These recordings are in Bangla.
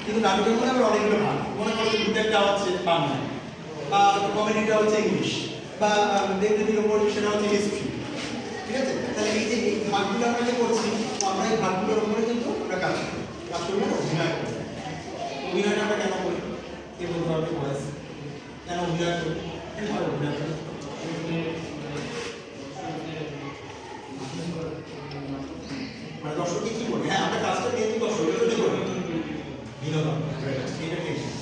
কিন্তু নাটকের মধ্যে আবার অনেকগুলো ভাগ, মনে করো ভূতেরটা হচ্ছে বাংলা, বা কমেডিটা হচ্ছে ইংলিশ, বা দেবদেবীর ওপর সেটা হচ্ছে হিস্ট্রি, ঠিক আছে? তাহলে এই যে এই ভাগগুলো আমরা যে করছি, আমরা এই ভাগগুলোর উপরে কিন্তু আমরা কাজ করি, কাজ করবো না অভিনয় করি। অভিনয়টা আমরা কেন করি? কে বলতে পারবে বয়স কেন অভিনয় করি? কেন অভিনয় করি? মানে দর্শককে কি বলবে? হ্যাঁ, আমরা কাজটা নিয়ে কি দর্শকের জন্য করি, বিনোদন, এন্টারটেইনমেন্ট।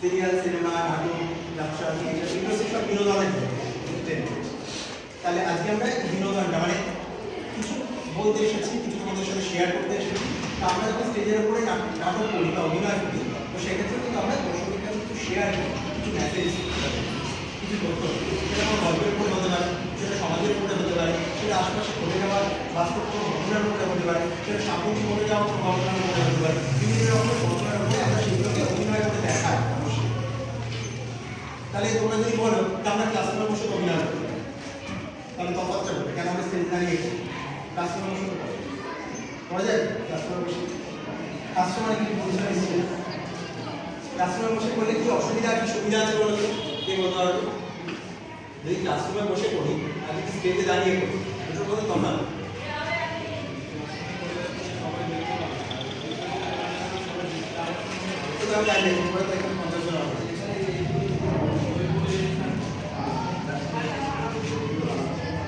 সিরিয়াল, সিনেমা, নাটক, ব্যবসা, এগুলো সব বিনোদনের জন্য। তাহলে আজকে আমরা বিনোদনটা মানে কিছু বলতে এসেছি, কিছু তোমাদের সাথে শেয়ার করতে এসেছি। তো আমরা যখন স্টেজের উপরে নাটক করি বা অভিনয় করি, তো সেক্ষেত্রে কিন্তু আমরা দর্শকের কাছে কিছু শেয়ার করি, কিছু মেসেজ, কিছু তথ্য, সেটা আমার গল্পের উপরে হতে পারে, সেটা সমাজের উপরে হতে পারে, সেটা আশেপাশে ঘটে যাওয়া বাস্তব কোনো ঘটনার উপরে হতে পারে, সেটা সামনে ঘটে যাওয়া কোনো ঘটনার উপরে হতে পারে। বিভিন্ন রকমের ঘটনার উপরে আমরা সেগুলোকে অভিনয় করে দেখাই। তাহলে তোমরা যদি বলো যে আমরা ক্লাসরুমে বসে অভিনয় করি, তাহলে তফাৎটা হবে কেন? আমরা স্টেজে দাঁড়িয়ে ক্লাসরুমে বসে করা যায়? ক্লাসরুমে বসে ক্লাসরুমে কি বুঝতে পারছি? ক্লাসরুমে বসে করলে কি অসুবিধা কি সুবিধা আছে বলো তো? কে বলতে পারবে? যদি ক্লাসরুমে বসে করি আর যদি স্টেজে দাঁড়িয়ে করি, দুটোর মধ্যে তফাৎ। তো আমি জানি পরে তো এখানে 50 জন হবে।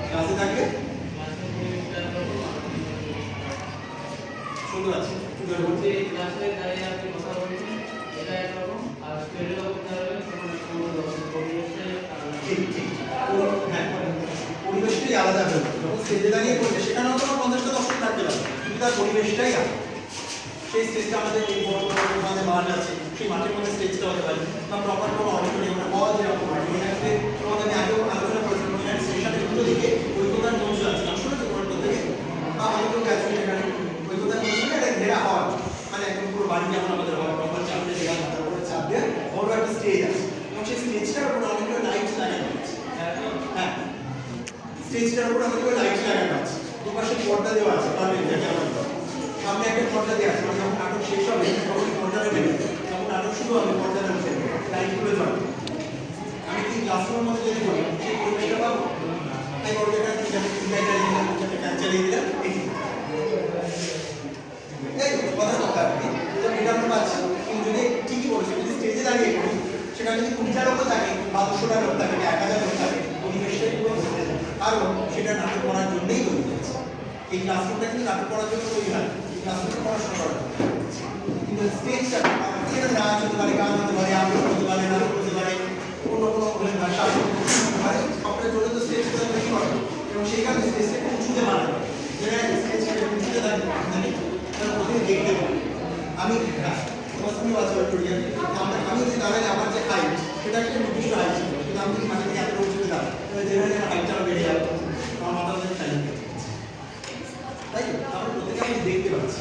ক্লাসে থাকলে সুন্দর আছে, সুন্দর বলছে ক্লাসে দাঁড়িয়ে আপনি কথা বলছেন, এটা একরকম, আর স্টেজে করতে হবে ঠিক ঠিক। হ্যাঁ, পরিবেশটাই আলাদা হবে। যখন স্টেজে দাঁড়িয়ে করবে সেখানেও তো 50টা দর্শক থাকতে পারে, কিন্তু তার পরিবেশটাই আলাদা। সেই স্টেজটা আমাদের এই বড় বড় আমাদের মাঠ আছে, সেই মাঠের মধ্যে স্টেজটা হতে পারে, বা প্রপার কোনো অডিটোরিয়াম হওয়া যেরকম হয়। এখানে তোমাদের আমি আগেও আলোচনা করেছিলাম, এখানে স্টেশনের দুটো দিকে ঐক্যতার মঞ্চ আছে, আমি শুনেছি তোমার থেকে, বা আমাদের তো গেছে এখানে ঐক্যতার মঞ্চটা একটা ঘেরা হওয়া, মানে একদম পুরো বাড়ি যেমন আমাদের হয়, প্রপার চাপ দিয়ে দেওয়া, মাথার উপরে চাপ দিয়ে বড় একটা স্টেজ আছে, এবং সেই স্টেজটার উপরে অনেকগুলো লাইট লাগানো আছে। হ্যাঁ, স্টেজটার উপরে অনেকগুলো লাইট লাগানো আছে, দুপাশে পর্দা দেওয়া আছে, সামনে একটা পর্দা দেওয়া আছে, যখন নাটক শেষ হবে তখন পর্দাটা বেরোবে, যখন নাটক শুরু হবে পর্দাটা উঠে লাইটগুলো জ্বলবে। আমি কি ক্লাসরুমের মধ্যে যদি বলি সেই পরিবেশটা পাবো? তাই বড় জায়গায় ফ্যান চালিয়ে দিলাম, এই কথা কথা আর কি, তো এটা আমরা পাচ্ছি। কিন্তু যদি ঠিকই বলছি, যদি স্টেজে দাঁড়িয়ে করি, সেটা যদি 20টা লোক থাকে বা 200টা লোক থাকে, 1000 লোক থাকে, পরিবেশটাই পুরো বদলে যায়। কারণ সেটা নাটক করার জন্যই তৈরি হয়েছে। এই ক্লাসরুমটা কিন্তু নাটক করার জন্য তৈরি হয়, ক্লাসরুমে পড়াশোনা করার জন্য। কিন্তু স্টেজটা সেটা নাচ হতে পারে, গান হতে পারে, আবৃত্তি হতে পারে, নাটক হতে পারে, অন্য কোনো ভাষা হতে পারে, সবটার জন্য তো স্টেজটা তৈরি করে, এবং সেই কারণে স্টেজটা খুব উঁচুতে বানানো হয়। যেখানে স্টেজটা উঁচুতে থাকে তারা প্রতিদিন দেখতে পারে। আমি আমি যদি দাঁড়ালে আমার যে হাইট, সেটা একটা নির্দিষ্ট হাইট ছিল, কিন্তু আমি যদি মাঝে থেকে এতটা উঁচুতে দাঁড়াই, যেখানে হাইটটা বেড়ে যাবে, আমার মাথা টাইম, তাই তো? আমরা প্রত্যেকে আমি দেখতে পাচ্ছি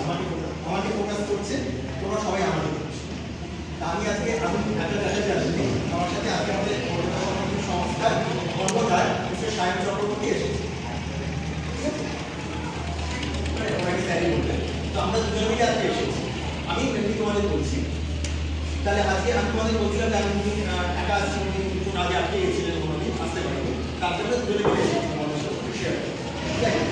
আমাকে ফোকাস করছে, তোমরা সবাই আমাকে দেখছো। আমি আজকে আমি একটা দেখাতে আসছি, আমার সাথে আজকে আমাদের সংস্থার কর্মধার মিস্টার সায়ন চক্রবর্তী এসেছে। তো আমরা দুজন মিলে আজকে এসেছি, আমি এমনি তোমাদের বলছি। তাহলে আজকে আমি তোমাদের বলছিলাম যে আমি একা আসছি, কিছু আগে আটকে গেছিলেন, তোমাদের আসতে পারবো, তার জন্য দুজনে মিলে এসেছি তোমাদের সাথে শেয়ার। ঠিক আছে,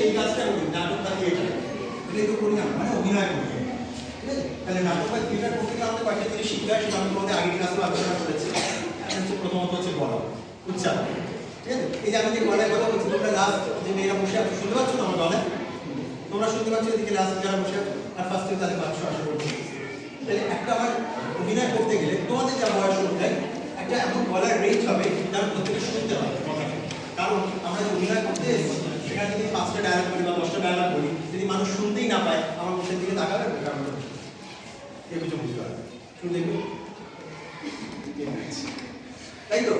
এই কাজটা করি, নাটক বা থিয়েটার, এটা তো করি না, মানে অভিনয় করি। ঠিক আছে, তাহলে নাটক বা থিয়েটার করতে গেলে আমাদের কয়েকটা জিনিস শিখতে হয়, সেটা আমি তোমাদের আগের ক্লাসে আলোচনা করেছি। প্রথমত হচ্ছে গলা, উচ্চারণ। ঠিক আছে, এই যে আমি যে গলায় কথা বলছি, তোমরা লাস্ট যে মেয়েরা বসে আছো শুনতে পাচ্ছ না আমার গলায়? তোমরা শুনতে পাচ্ছ এদিকে লাস্ট যারা বসে আছো, আর ফার্স্টে তাদের বাক্স আশা করছি। তাহলে একটা আমার অভিনয় করতে গেলে তোমাদের যা বয়স অনুযায়ী একটা এমন গলার রেঞ্জ হবে যারা প্রত্যেকে শুনতে পারে। অভিনয় করতে এসেছি সেখানে যদি 5টা ডায়লগ বলি বা 10টা ডায়লগ বলি, যদি মানুষ শুনতেই না পায় আমার মুখের দিকে তাকাবে কারণ কেউ কিছু বুঝতে পারবে, শুনে দেখবে তাই তো।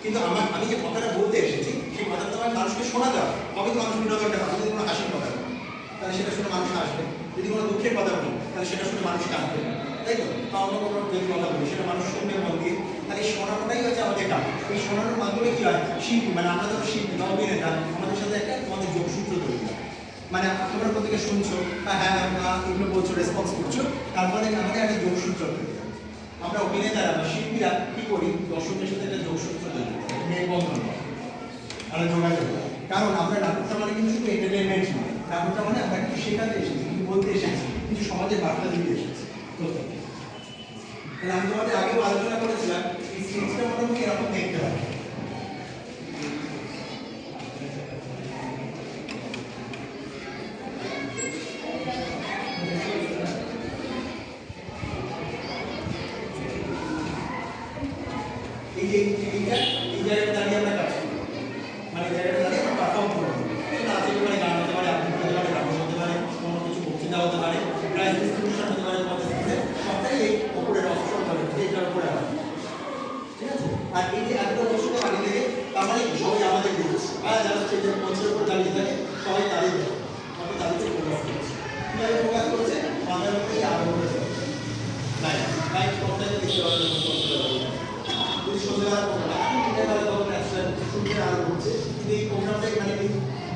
কিন্তু আমি যে কথাটা বলতে এসেছি সেই কথাটা তো আমার মানুষকে শোনাতে হবে, তবে তো মানুষ বিনোদনটা পাবে। যদি কোনো হাসির কথা বলি তাহলে সেটা শুনে মানুষ হাসবে, যদি কোনো দুঃখের কথা বলি তাহলে সেটা শুনে মানুষ কাঁদবে, তাই তো। বা অন্য কোনো যদি কথা বলি সেটা মানুষ শুনবে মন দিয়ে, তাহলে এই শোনানোটাই হচ্ছে আমাদের কাজ। এই শোনানোর মাধ্যমে কি হয়, শিল্পী মানে আমরা যখন শিল্পী বা অভিনেতা আমাদের সাথে একটা আমাদের যোগসূত্র তৈরি হয়। মানে তোমরা প্রত্যেকে শুনছো হ্যাঁ এগুলো বলছো, রেসপন্স করছো, তারপরে আমাদের একটা যোগসূত্র তৈরি হয়। আমরা অভিনেতারা বা শিল্পীরা কি করি, দর্শকের সাথে একটা যোগসূত্র তৈরি করি, মেলবন্ধন হয়, আমরা যোগাযোগ করি। কারণ আমরা নাটকটা মানে কিন্তু শুধু এন্টারটেনমেন্ট নয়, নাটকটা মানে আমরা কিছু শেখাতে এসেছি, কিছু বলতে এসেছি, কিছু সমাজের বার্তা দিতে এসেছি। তাহলে আমি তোমাদের আগেও আলোচনা করেছিলাম এই সিরিজটা মোটামুটি এরকম দেখতে হবে। এই জায়গাটা দাঁড়িয়ে আমরা কাজ করি, মানে জায়গাটা দাঁড়িয়ে আমরা পারফর্ম করবো। নাচ হতে পারে, গান হতে পারে, আবৃত্তি হতে পারে, নাটক হতে পারে, কোনো কিছু বক্তৃতা হতে পারে, প্রাইজ ডিস্ট্রিবিউশন হতে পারে, সবটাই এই উপরের অবসর করে এইটার উপরে হয়, ঠিক আছে। আর এই যে এতটা বছর বাড়ি থেকে তার মানে সবাই আমাদের দেখছে, আর যারা স্টেজের মঞ্চের উপর দাঁড়িয়ে থাকে সবাই তাদের দেখে, তারপর তাদেরকে প্রকাশ করছে, কীভাবে প্রকাশ করছে, মাথার মধ্যে আরো করেছে লাইট সবটাকে দেখতে পাবে। যদি সন্ধ্যেবেলা সূর্যের আলো করছে, কিন্তু এই প্রোগ্রামটাই মানে এই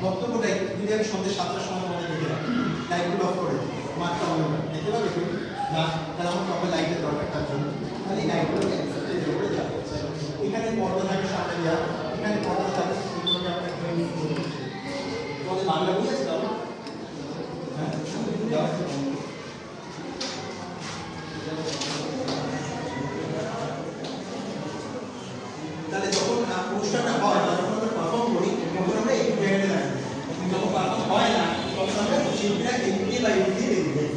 বক্তব্যটাই যদি আমি সন্ধ্যে 7টার সময় মনে দেখে রাখি, লাইটগুলো অফ করে মাঠটা অন্ধকার দেখতে পাবে কেউ না, তাহলে আমার প্রপার লাইটের দরকার তার জন্য, তাহলে এই লাইটগুলোকে স্টেজের উপরে দেওয়া হচ্ছে। এখানে পর্দা থাকে সামনে দেওয়া, এখানে পর্দা থাকে, সেগুলোকে আমরা তোমাদের বাংলা বুঝেছে তাহলে হ্যাঁ তাহলে যখন অনুষ্ঠানটা হয় বা যখন আমরা পারফর্ম করি তখন আমরা একটু জায়গাটা রাখি, যখন পারফর্ম হয় না তখন আমরা শিল্পীরা এমনি বা এমনি বেরিয়ে যাই।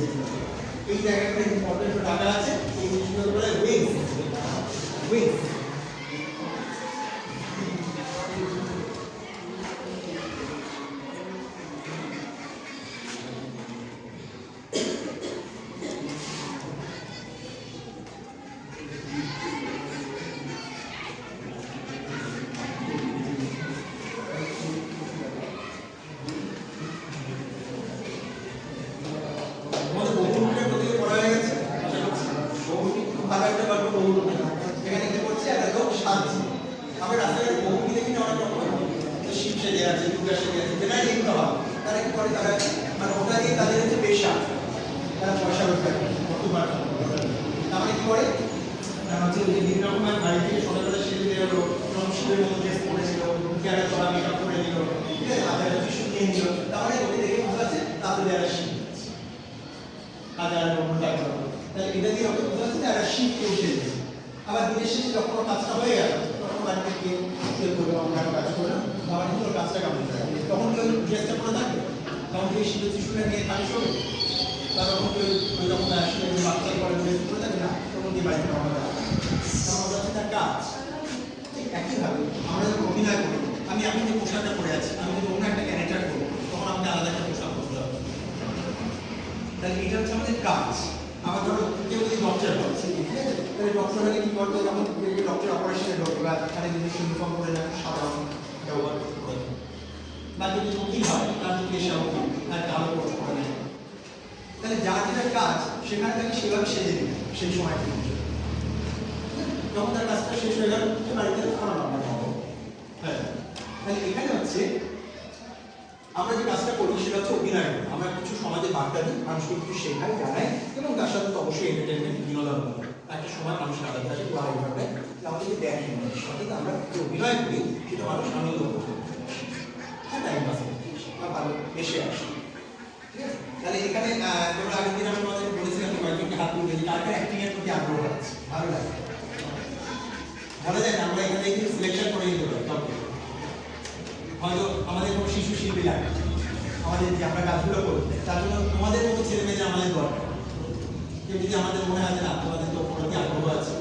এই জায়গাটা ইম্পর্টেন্ট টাকা আছে, এই জিনিসগুলো বলে উইংস। এখানে কি করছে, একটা লোক সাজছে। আমরা রাস্তাঘাটে বহুটি দেখি না, অনেক রকম শিব সেজে আছে, দুর্গা সেজে আছে, যেটাই দেখতে হয় তারা কি করে, তারা মানে ওটা দিয়ে তাদের হচ্ছে পেশা, তারা পয়সা রোজগার করে। তাহলে কি করে, হচ্ছে বিভিন্ন রকমের বাড়ি থেকে ছোটবেলা সেজে দিয়ে হলো, শিবের মতো ড্রেস পরে নিল, ক্যারা চড়া মেকআপ করে নিল, ঠিক আছে, হাতে একটা টিস্যু নিয়ে নিল, তাহলে ওকে দেখে বোঝা যাচ্ছে তাদের এরা শিব, হাজার তাহলে এটা দিয়ে ওকে বোঝা যাচ্ছে এরা শিব কেউ সেজেছে। আবার দিনের শেষে যখন কাজটা হয়ে গেল তখন বাড়িতে গিয়ে শুয়ে করবে, অন্যান্য কাজ করলো, আবার কিন্তু ওর কাজটা কমপ্লিট হয়ে গেল। তখন কেউ ড্রেসটা পরে থাকবে, তখন কেউ শীতের শিশুরা নিয়ে কাজ করবে, বা তখন কেউ যখন আসলে বাচ্চা পরে ড্রেস পরে থাকবে না, তখন দিয়ে বাড়িতে রওনা দেওয়া হচ্ছে তার কাজ। ঠিক একইভাবে আমরা যখন অভিনয় করি, আমি যে পোশাকটা পরে আছি, আমি যদি অন্য একটা ক্যারেক্টার করবো তখন আমাকে আলাদা একটা পোশাক করতে হবে, তাহলে এটা হচ্ছে আমাদের কাজ। আবার ধরো কেউ যদি ডক্টর হয়, ঠিক আছে, তাহলে ডক্টর হলে কি করবে, যখন ডক্টর অপারেশনে ঢোকে বা তাহলে যদি ইউনিফর্ম করে না সাধারণ ব্যবহার করতে হবে, বা যদি উকিল হয় তার যদি পেশা উকিল আর কালো কোট করে নেয়, তাহলে যার যেটা কাজ সেখানে তাকে সেভাবে সেজে দিবে সেই সময় যখন তার কাজটা শেষ হয়ে গেল বাড়িতে খাওয়ানো হবে। হ্যাঁ, তাহলে এখানে হচ্ছে আমরা যে কাজটা করি সেটা হচ্ছে অভিনয় করি, আমরা কিছু সমাজে বার্তা দিই, মানুষকে কিছু শেখাই, জানাই, এবং তার সাথে তো অবশ্যই এন্টারটেনমেন্ট, বিনোদন করি। একটা সময় মানুষ আলাদা থাকে এইভাবে আমাদের যে দেখে সাথে আমরা যে অভিনয় করি সেটা মানুষ আনন্দ করতে, হ্যাঁ, টাইম পাস বা ভালো এসে আসে, ঠিক আছে। তাহলে এখানে তোমরা আগের দিন আমি তোমাদের বলেছিলাম কয়েকজনকে হাত তুলে দিই, কার অ্যাক্টিং এর প্রতি আগ্রহ আছে, ভালো লাগে, বলা যায় না, আমরা এখানে কিন্তু সিলেকশন করে নিতে পারি কাউকে, হয়তো আমাদের কোনো শিশু শিল্পী লাগে, আমাদের যে আমরা কাজগুলো করি তার জন্য তোমাদের মতো ছেলে মেয়েদের আমাদের দরকার। কেউ যদি আমাদের মনে হয় না তোমাদের তো প্রতি আগ্রহ আছে,